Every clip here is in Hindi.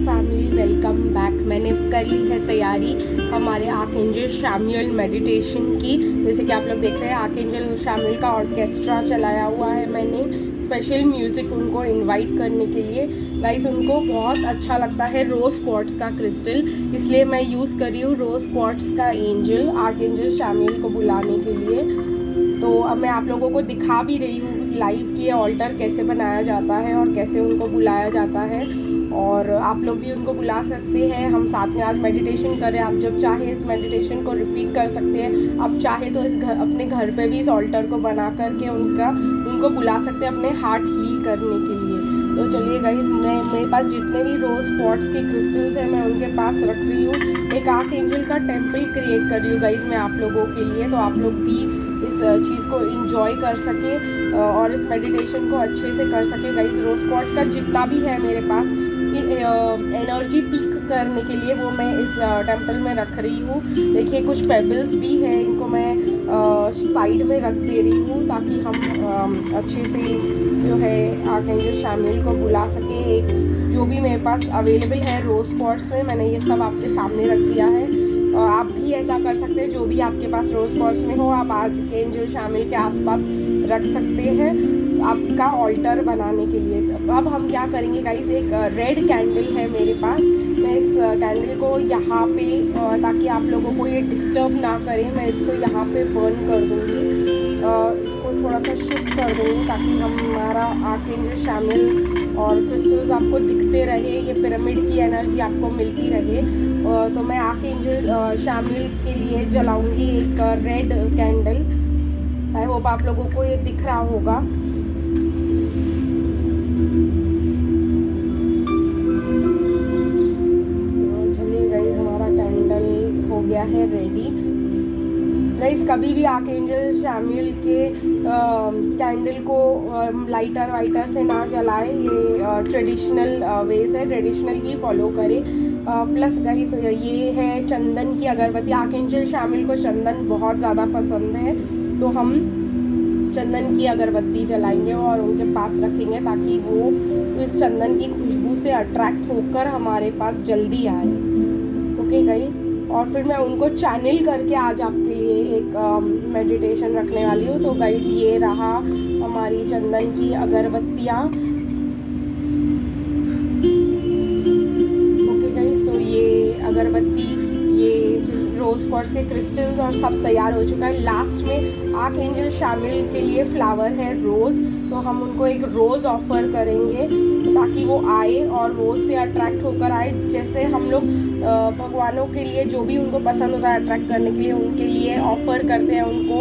Family, welcome back. मैंने कर ली है तैयारी हमारे आर्कएंजल शैमुएल मेडिटेशन की। जैसे कि आप लोग देख रहे हैं, आर्कएंजल शैमुएल का ऑर्केस्ट्रा चलाया हुआ है मैंने, स्पेशल म्यूज़िक उनको इनवाइट करने के लिए। गाइस, उनको बहुत अच्छा लगता है रोज़ क्वार्ट्ज का क्रिस्टल, इसलिए मैं यूज़ कर रही हूँ रोज़ क्वार्ट्ज का एंजल आर्कएंजल शैमुएल को बुलाने के लिए। तो अब मैं आप लोगों को दिखा भी रही हूँ लाइव कि ये ऑल्टर कैसे बनाया जाता है और कैसे उनको बुलाया जाता है, और आप लोग भी उनको बुला सकते हैं। हम साथ में आज मेडिटेशन करें। आप जब चाहे इस मेडिटेशन को रिपीट कर सकते हैं। आप चाहे तो अपने घर पे भी इस ऑल्टर को बना करके उनको बुला सकते हैं अपने हार्ट हील करने के लिए। तो चलिए गाइस, मेरे पास जितने भी रोज़ क्वार्ट्ज के क्रिस्टल्स हैं मैं उनके पास रख रही हूँ। एक आर्कएंजल का टेम्पल क्रिएट कर रही हूँ गाइस मैं आप लोगों के लिए, तो आप लोग भी इस चीज़ को इंजॉय कर सके और इस मेडिटेशन को अच्छे से कर सके। गाइस, रोज़ क्वार्ट्ज का जितना भी है मेरे पास एनर्जी पीक करने के लिए, वो मैं इस टेम्पल में रख रही हूँ। देखिए, कुछ पेबल्स भी है, इनको मैं साइड में रख दे रही हूँ ताकि हम अच्छे से जो है आर्कएंजल शैमुएल को बुला सके। एक जो भी मेरे पास अवेलेबल है रोज़ क्वार्ट्ज में, मैंने ये सब आपके सामने रख दिया है। आप भी ऐसा कर सकते हैं, जो भी आपके पास रोज़ क्वार्ट्ज में हो आप आर्कएंजल शैमुएल के आसपास रख सकते हैं आपका ऑल्टर बनाने के लिए। अब हम क्या करेंगे गाइस, एक रेड कैंडल है मेरे पास। मैं इस कैंडल को यहाँ पे, ताकि आप लोगों को ये डिस्टर्ब ना करे, मैं इसको यहाँ पे बर्न कर दूँगी। इसको थोड़ा सा शिफ्ट कर दूँगी ताकि हमारा आर्कएंजल शैमुएल और क्रिस्टल्स आपको दिखते रहे, ये पिरामिड की एनर्जी आपको मिलती रहे। तो मैं आर्कएंजल शैमुएल के लिए जलाऊँगी एक रेड कैंडल। आई होप आप लोगों को ये दिख रहा होगा। चलिए गाइस, हमारा कैंडल हो गया है रेडी। गाइस, कभी भी आर्कएंजल शैमुएल के कैंडल को लाइटर वाइटर से ना जलाएं। ये ट्रेडिशनल वेज है, ट्रेडिशनल ही फॉलो करें। प्लस गाइस, ये है चंदन की अगरबत्ती। आर्कएंजल शैमुएल को चंदन बहुत ज़्यादा पसंद है, तो हम चंदन की अगरबत्ती जलाएंगे और उनके पास रखेंगे ताकि वो इस चंदन की खुशबू से अट्रैक्ट होकर हमारे पास जल्दी आए। ओके गाइस, और फिर मैं उनको चैनल करके आज आपके लिए एक मेडिटेशन रखने वाली हूँ। तो गाइस, ये रहा हमारी चंदन की अगरबत्तियाँ। ओके गाइस, तो ये अगरबत्ती, ये रोज़ क्वार्ट्ज के क्रिस्टल्स और सब तैयार हो चुका है। लास्ट में आर्कएंजल शैमुएल के लिए फ्लावर है रोज़, तो हम उनको एक रोज़ ऑफ़र करेंगे ताकि वो आए और रोज़ से अट्रैक्ट होकर आए। जैसे हम लोग भगवानों के लिए जो भी उनको पसंद होता है अट्रैक्ट करने के लिए, उनके लिए ऑफ़र करते हैं उनको,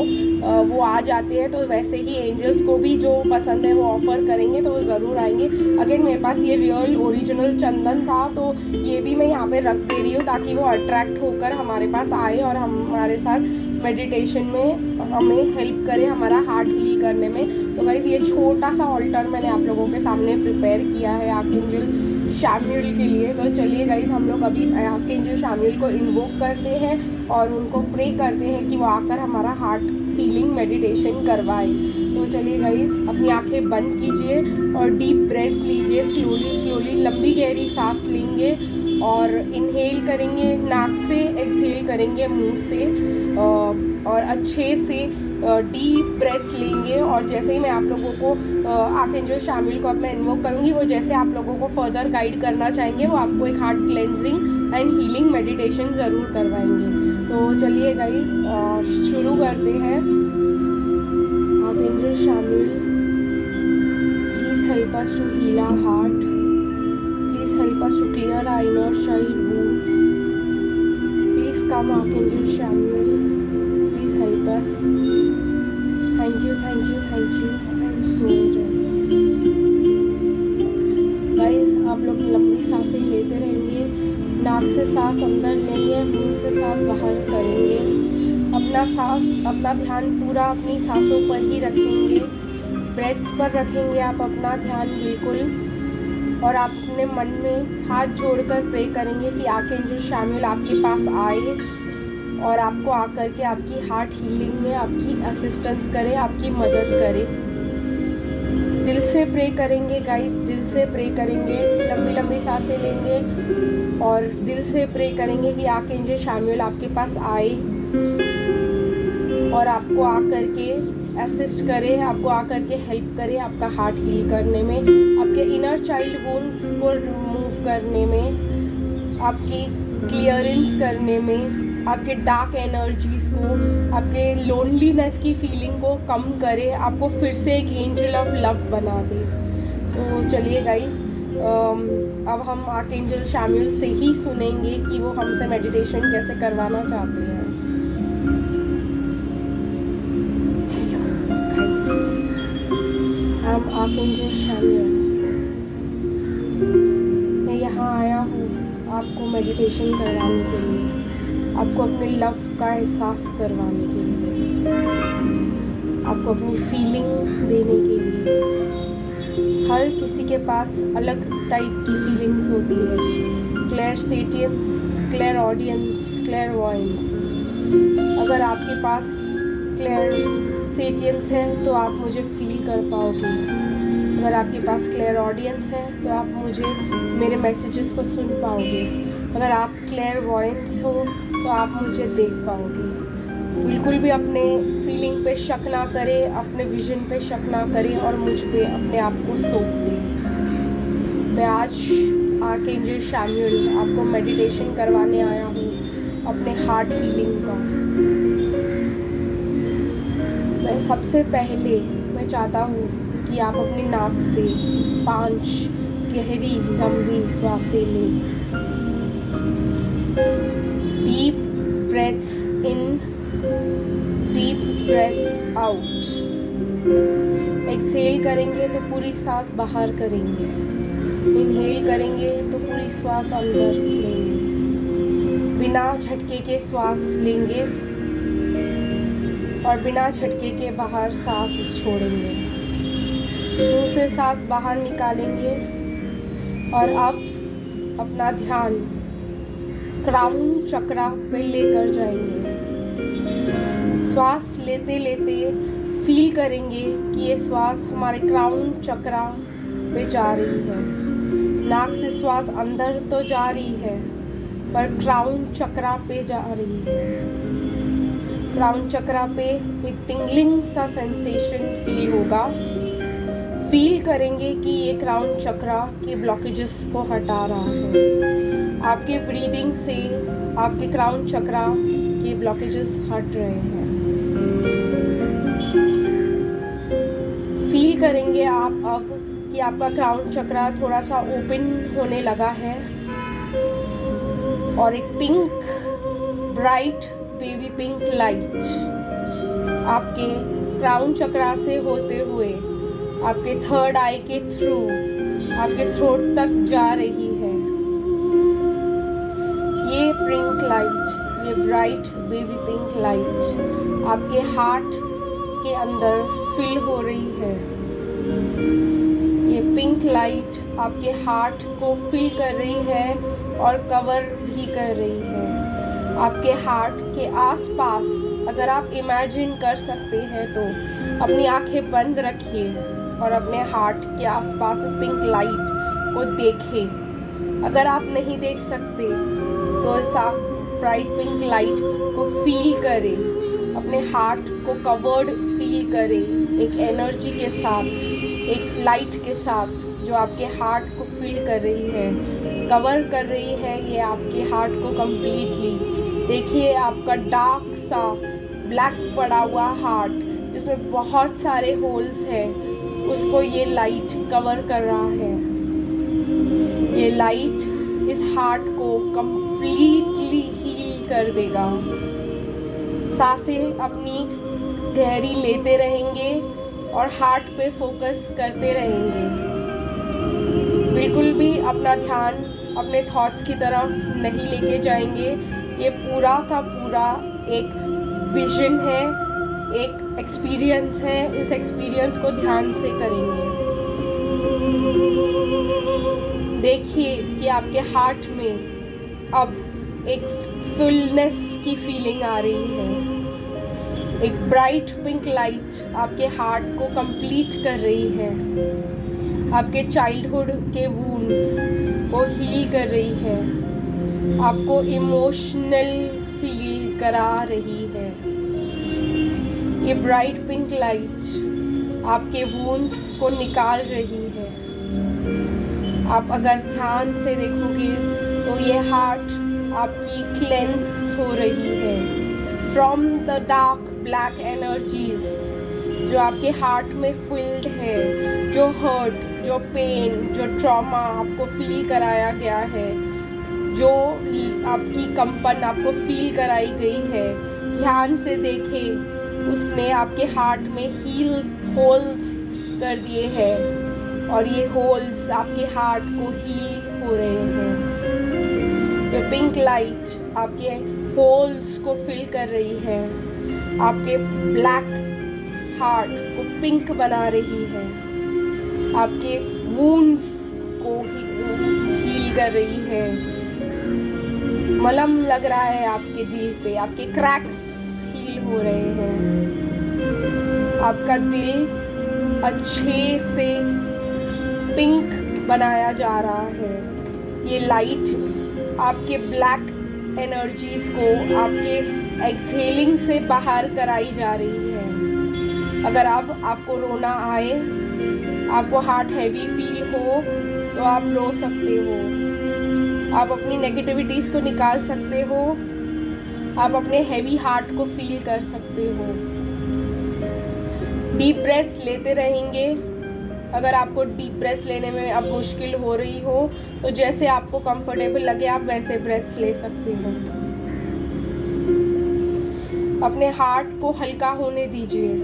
वो आ जाते हैं। तो वैसे ही एंजल्स को भी जो पसंद है वो ऑफ़र करेंगे तो वो ज़रूर आएंगे। अगेन, मेरे पास ये रियल ओरिजिनल चंदन था, तो ये भी मैं यहाँ पे रख दे रही हूँ ताकि वो अट्रैक्ट होकर हमारे पास आए और हमारे साथ मेडिटेशन में हमें हेल्प करे, हमारा हार्ट हील करने में। तो गाइस, ये छोटा सा ऑल्टर मैंने आप लोगों के सामने प्रिपेयर किया है आर्कएंजल शैमुएल के लिए। तो चलिए गाइस, हम लोग अभी आर्कएंजल शैमुएल को इन्वोक करते हैं और उनको प्रे करते हैं कि वो आकर हमारा हार्ट हीलिंग मेडिटेशन करवाए। तो चलिए गाइस, अपनी आंखें बंद कीजिए और डीप ब्रेथ्स लीजिए। स्लोली स्लोली लंबी गहरी सांस लेंगे और इनहेल करेंगे नाक से, एक्सहेल करेंगे मुंह से, और अच्छे से डीप ब्रेथ्स लेंगे। और जैसे ही मैं आप लोगों को आर्कएंजल शैमुएल को अब मैं इन्वोक करूँगी, वो जैसे आप लोगों को फर्दर गाइड करना चाहेंगे, वो आपको एक heart cleansing and healing meditation ज़रूर करवाएंगे। तो चलिए गाइस, शुरू करते हैं। Archangel Chamuel, please help us to heal our heart. Please help us to clear our inner child wounds. Please come archangel Chamuel, please help us. Thank you, thank you, thank you. I am so jealous. Guys, आप लोग लंबी सांसें लेते रहेंगे। नाक से सांस अंदर लेंगे, मुंह से सांस बाहर करेंगे। अपना ध्यान पूरा अपनी सांसों पर ही रखेंगे, ब्रेथ्स पर रखेंगे आप अपना ध्यान बिल्कुल। और आप अपने मन में हाथ जोड़कर प्रे करेंगे कि आर्कएंजल शैमुएल आपके पास आए और आपको आकर के आपकी हार्ट हीलिंग में आपकी असिस्टेंस करे, आपकी मदद करे। दिल से प्रे करेंगे गाइस, दिल से प्रे करेंगे, लंबी लंबी सांसें लेंगे और दिल से प्रे करेंगे कि आर्कएंजल शैमुएल आपके पास आए और आपको आकर के असिस्ट करे, आपको आकर के हेल्प करे आपका हार्ट हील करने में, आपके इनर चाइल्ड वुंड्स को रिमूव करने में, आपकी क्लियरेंस करने में, आपके डार्क एनर्जीज़ को, आपके लोनलीनेस की फीलिंग को कम करे, आपको फिर से एक एंजल ऑफ लव बना दे। तो चलिए गाइस, अब हम आर्कएंजल शैमुएल से ही सुनेंगे कि वो हमसे मेडिटेशन कैसे करवाना चाहते हैं। Hello guys, I am archangel Samuel. मैं यहाँ आया हूँ आपको मेडिटेशन करवाने के लिए, आपको अपने लव का एहसास करवाने के लिए, आपको अपनी फीलिंग देने के लिए। हर किसी के पास अलग टाइप की फीलिंग्स होती है, क्लैरसेटियंस, क्लैरऑडियंस, क्लैरवॉयंस। अगर आपके पास क्लैरसेटियंस है तो आप मुझे फील कर पाओगे, अगर आपके पास क्लैरऑडियंस है तो आप मुझे मेरे मैसेजेस को सुन पाओगे, अगर आप क्लैरवॉयंस हो तो आप मुझे देख पाओगे। बिल्कुल भी अपने फीलिंग पे शक ना करें, अपने विजन पे शक ना करें और मुझ पे अपने आप को सौंप दें। मैं आज आर्कएंजल शैमुएल आपको मेडिटेशन करवाने आया हूँ अपने हार्ट हीलिंग का। मैं सबसे पहले मैं चाहता हूँ कि आप अपनी नाक से 5 गहरी लंबी सांसें लें। डीप ब्रेथ्स इन, डीप ब्रेथ्स आउट। एक्सहेल करेंगे तो पूरी सांस बाहर करेंगे, इनहेल करेंगे तो पूरी सांस अंदर लेंगे, बिना झटके के सांस लेंगे और बिना झटके के बाहर सांस छोड़ेंगे। मुंह से सांस बाहर निकालेंगे और अब अपना ध्यान क्राउन चक्रा पे लेकर जाएंगे। श्वास लेते लेते फील करेंगे कि ये श्वास हमारे क्राउन चक्रा पे जा रही है। नाक से श्वास अंदर तो जा रही है पर क्राउन चक्रा पे जा रही है। क्राउन चक्रा पे एक टिंगलिंग सा सेंसेशन फील होगा। फील करेंगे कि ये क्राउन चक्रा के ब्लॉकेजेस को हटा रहा है। आपके ब्रीदिंग से आपके क्राउन चक्रा के ब्लॉकेजेस हट रहे हैं। फील करेंगे आप अब कि आपका क्राउन चक्रा थोड़ा सा ओपन होने लगा है और एक pink bright baby pink light आपके क्राउन चक्रा से होते हुए आपके थर्ड आई के थ्रू आपके थ्रोट तक जा रही है। ये पिंक लाइट, ये ब्राइट बेबी पिंक लाइट आपके हार्ट के अंदर फिल हो रही है। ये पिंक लाइट आपके हार्ट को फिल कर रही है और कवर भी कर रही है। आपके हार्ट के आसपास अगर आप इमेजिन कर सकते हैं तो अपनी आंखें बंद रखिए और अपने हार्ट के आसपास इस पिंक लाइट को देखें। अगर आप नहीं देख सकते तो इस ब्राइट पिंक लाइट को फील करें, अपने हार्ट को कवर्ड फील करें एक एनर्जी के साथ, एक लाइट के साथ जो आपके हार्ट को फील कर रही है, कवर कर रही है ये आपके हार्ट को कम्प्लीटली। देखिए आपका डार्क सा ब्लैक पड़ा हुआ हार्ट जिसमें बहुत सारे होल्स हैं, उसको ये लाइट कवर कर रहा है। ये लाइट इस हार्ट को कम्प्लीटली हील कर देगा। सांसें अपनी गहरी लेते रहेंगे और हार्ट पे फोकस करते रहेंगे। बिल्कुल भी अपना ध्यान अपने थॉट्स की तरफ नहीं लेके जाएंगे। ये पूरा का पूरा एक विजन है, एक एक्सपीरियंस है। इस एक्सपीरियंस को ध्यान से करेंगे। देखिए कि आपके हार्ट में अब एक फुलनेस की फीलिंग आ रही है। एक ब्राइट पिंक लाइट आपके हार्ट को कंप्लीट कर रही है, आपके चाइल्डहुड के वुंड्स को हील कर रही है, आपको इमोशनल फील करा रही है। ये ब्राइट पिंक लाइट आपके वुंड्स को निकाल रही है। आप अगर ध्यान से देखोगे तो ये हार्ट आपकी क्लेंस हो रही है from the dark black energies जो आपके हार्ट में फिल्ड है, जो हर्ट, जो पेन, जो ट्रॉमा आपको फील कराया गया है, जो आपकी कंपन आपको फील कराई गई है। ध्यान से देखें, उसने आपके हार्ट में होल्स कर दिए हैं और ये होल्स आपके हार्ट को हील हो रहे हैं। ये पिंक लाइट आपके होल्स को फिल कर रही है, आपके ब्लैक हार्ट को पिंक बना रही है, आपके वुंड्स को हील कर रही है। मलहम लग रहा है आपके दिल पे, आपके क्रैक्स हील हो रहे हैं, आपका दिल अच्छे से पिंक बनाया जा रहा है। ये लाइट आपके ब्लैक एनर्जीज को आपके एक्सहेलिंग से बाहर कराई जा रही है। अगर अब आपको रोना आए, आपको हार्ट हैवी फील हो तो आप रो सकते हो, आप अपनी नेगेटिविटीज़ को निकाल सकते हो, आप अपने हैवी हार्ट को फील कर सकते हो। डीप ब्रेथ्स लेते रहेंगे। अगर आपको डीप ब्रेथ्स लेने में अब मुश्किल हो रही हो तो जैसे आपको कंफर्टेबल लगे आप वैसे ब्रेथ्स ले सकते हो। अपने हार्ट को हल्का होने दीजिए,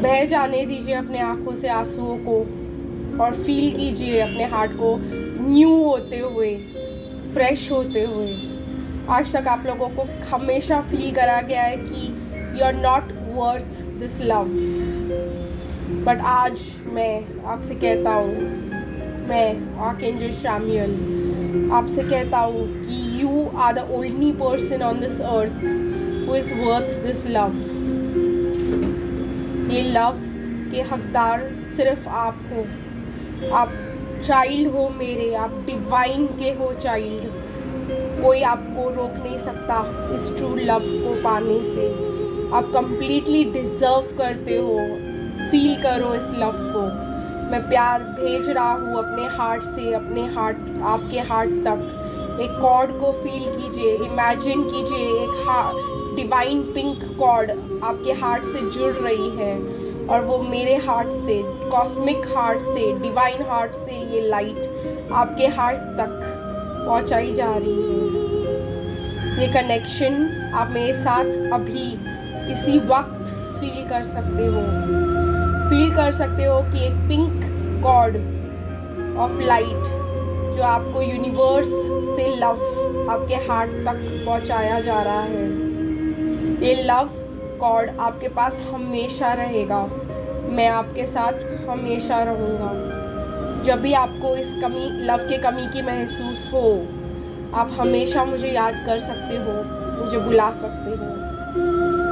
बह जाने दीजिए अपने आँखों से आंसुओं को और फील कीजिए अपने हार्ट को न्यू होते हुए, फ्रेश होते हुए। आज तक आप लोगों को हमेशा फील करा गया है कि you are not worth this love, but आज मैं आपसे कहता हूँ, मैं आर्कएंजल शैमुएल आपसे कहता हूँ कि you are the only person on this earth who is worth this love. ये लव के हकदार सिर्फ आप हो। आप चाइल्ड हो मेरे, आप डिवाइन के हो चाइल्ड। कोई आपको रोक नहीं सकता इस ट्रू लव को पाने से। आप कंप्लीटली डिज़र्व करते हो। फील करो इस लव को। मैं प्यार भेज रहा हूँ अपने हार्ट से, अपने हार्ट, आपके हार्ट तक। एक कॉर्ड को फील कीजिए, इमेजिन कीजिए एक डिवाइन पिंक कॉर्ड आपके हार्ट से जुड़ रही है और वो मेरे हार्ट से, कॉस्मिक हार्ट से, डिवाइन हार्ट से ये लाइट आपके हार्ट तक पहुंचाई जा रही है। ये कनेक्शन आप मेरे साथ अभी इसी वक्त फील कर सकते हो। फील कर सकते हो कि एक पिंक कॉर्ड ऑफ लाइट जो आपको यूनिवर्स से लव आपके हार्ट तक पहुंचाया जा रहा है। ये लव कॉर्ड आपके पास हमेशा रहेगा। मैं आपके साथ हमेशा रहूँगा। जब भी आपको इस लव के कमी की महसूस हो, आप हमेशा मुझे याद कर सकते हो, मुझे बुला सकते हो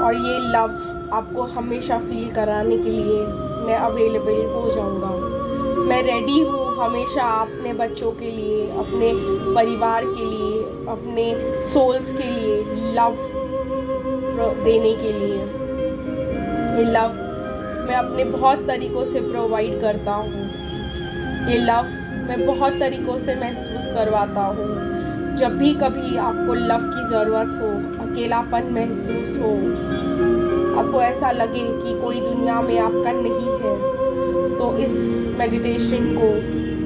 और ये लव आपको हमेशा फील कराने के लिए मैं अवेलेबल हो जाऊँगा। मैं रेडी हूँ हमेशा अपने बच्चों के लिए, अपने परिवार के लिए, अपने सोल्स के लिए लव देने के लिए। ये लव मैं अपने बहुत तरीक़ों से प्रोवाइड करता हूँ। ये लव मैं बहुत तरीक़ों से महसूस करवाता हूँ। जब भी कभी आपको लव की ज़रूरत हो, अकेलापन महसूस हो, आपको ऐसा लगे कि कोई दुनिया में आपका नहीं है, तो इस मेडिटेशन को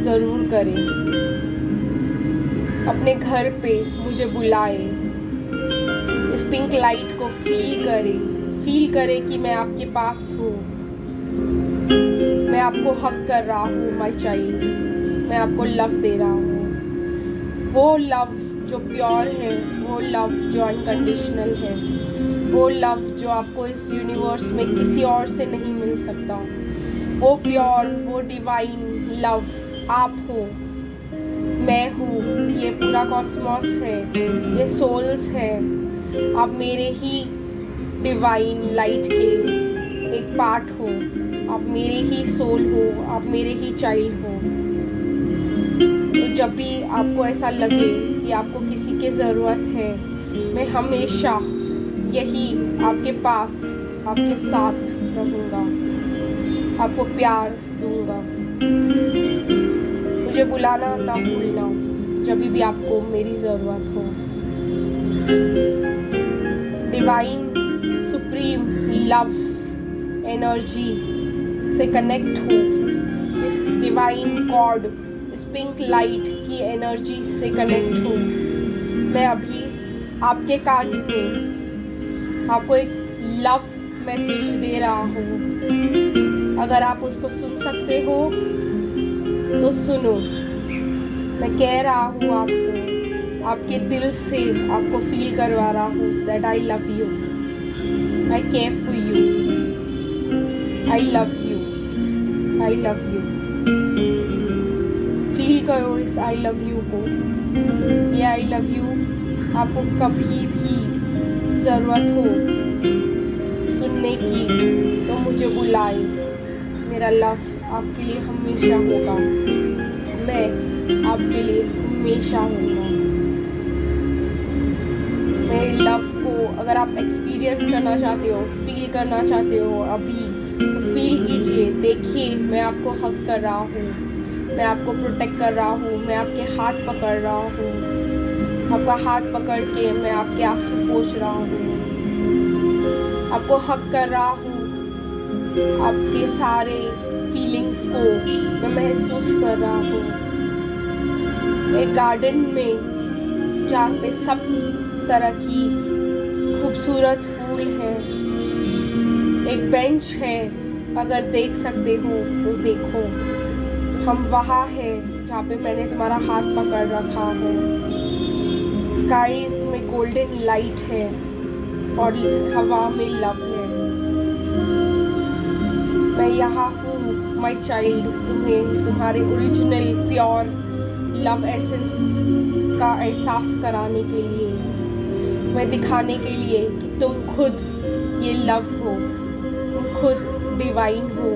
ज़रूर करें। अपने घर पे मुझे बुलाए, इस पिंक लाइट को फील करें कि मैं आपके पास हूँ। मैं आपको हक कर रहा हूँ माय चाइल्ड। मैं आपको लव दे रहा हूँ। वो लव जो प्योर है, वो लव जो अनकंडीशनल है, वो लव जो आपको इस यूनिवर्स में किसी और से नहीं मिल सकता। वो प्योर, वो डिवाइन लव आप हो, मैं हूँ, ये पूरा कॉस्मॉस है, ये सोल्स है। आप मेरे ही डिवाइन लाइट के एक पार्ट हो, आप मेरे ही सोल हो, आप मेरे ही चाइल्ड हो। तो जब भी आपको ऐसा लगे कि आपको किसी की ज़रूरत है, मैं हमेशा यही आपके पास, आपके साथ रहूँगा, आपको प्यार दूँगा। मुझे बुलाना ना भूलना जब भी आपको मेरी ज़रूरत हो। डिवाइन सुप्रीम लव एनर्जी से कनेक्ट हो, इस डिवाइन गॉड, इस पिंक लाइट की एनर्जी से कनेक्ट हो। मैं अभी आपके कान में आपको एक लव मैसेज दे रहा हूँ। अगर आप उसको सुन सकते हो तो सुनो। मैं कह रहा हूँ आपको, आपके दिल से आपको फील करवा रहा हूँ that I love you, I care for you, I love you, I love you. Feel करो इस आई लव यू को। ये आई लव यू आपको कभी भी ज़रूरत हो सुनने की तो मुझे बुलाए। मेरा लव आपके लिए हमेशा होगा, मैं आपके लिए हमेशा होगा। मेरे लव को अगर आप एक्सपीरियंस करना चाहते हो, फील करना चाहते हो अभी, तो फील कीजिए। देखिए मैं आपको हग कर रहा हूँ, मैं आपको प्रोटेक्ट कर रहा हूँ, मैं आपके हाथ पकड़ रहा हूँ। आपका हाथ पकड़ के मैं आपके आंसू पोंछ रहा हूँ, आपको हग कर रहा हूँ। आपके सारे फीलिंग्स को मैं महसूस कर रहा हूँ। एक गार्डन में जहाँ पे सब तरह की खूबसूरत फूल हैं, एक बेंच है, अगर देख सकते हो तो देखो। हम वहाँ है जहाँ पे मैंने तुम्हारा हाथ पकड़ रखा है। स्काईज में गोल्डन लाइट है और हवा में लव है। मैं यहाँ हूँ माय चाइल्ड, तुम्हें तुम्हारे ओरिजिनल प्योर लव एसेंस का एहसास कराने के लिए, मैं दिखाने के लिए कि तुम खुद ये लव हो, तुम खुद डिवाइन हो।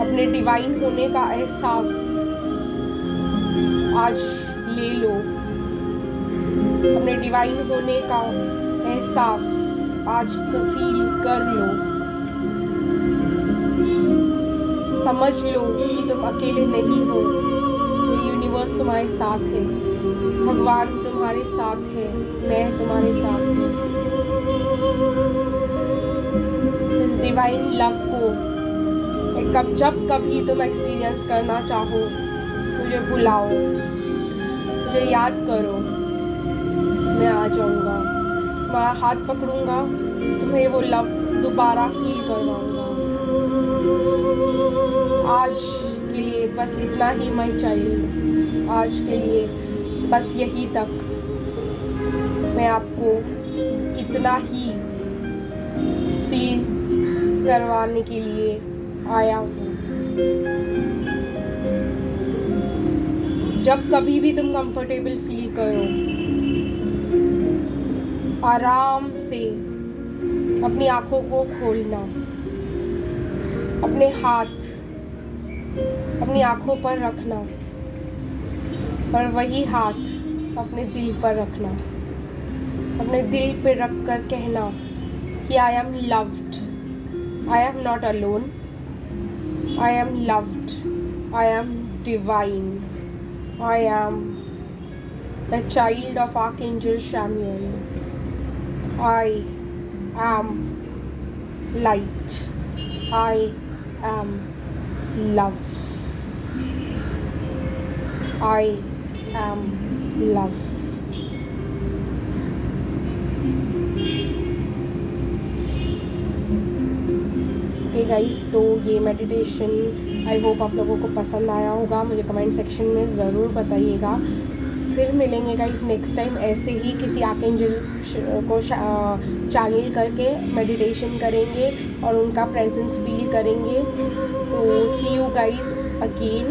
अपने डिवाइन होने का एहसास आज ले लो, अपने डिवाइन होने का एहसास आज फील कर लो। समझ लो कि तुम अकेले नहीं हो, ये यूनिवर्स तुम्हारे साथ है, भगवान तुम्हारे साथ है, मैं तुम्हारे साथ हूँ। इस डिवाइन लव को जब कभी तुम एक्सपीरियंस करना चाहो मुझे बुलाओ, मुझे याद करो, मैं आ जाऊँगा, तुम्हारा हाथ पकड़ूँगा, तुम्हें वो लव दोबारा फील करवाऊँगा। आज के लिए बस इतना ही माय चाइल्ड, आज के लिए बस यही तक। मैं आपको इतना ही फील करवाने के लिए आया हूँ। जब कभी भी तुम कंफर्टेबल फील करो, आराम से अपनी आँखों को खोलना, अपने हाथ अपनी आँखों पर रखना और वही हाथ अपने दिल पर रखना, अपने दिल पे रख कर कहना कि I am loved, I am not alone, I am loved, I am divine, I am the child of archangel Samuel, I am light, I am love, I am love। Okay guys, तो ये मेडिटेशन आई होप आप लोगों को पसंद आया होगा। मुझे कमेंट सेक्शन में ज़रूर बताइएगा। फिर मिलेंगे गाइस नेक्स्ट टाइम, ऐसे ही किसी आर्कएंजल को चैनल करके मेडिटेशन करेंगे और उनका प्रेजेंस फील करेंगे। तो see you guys again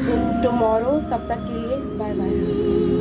in tomorrow, तब तक के लिए बाय बाय।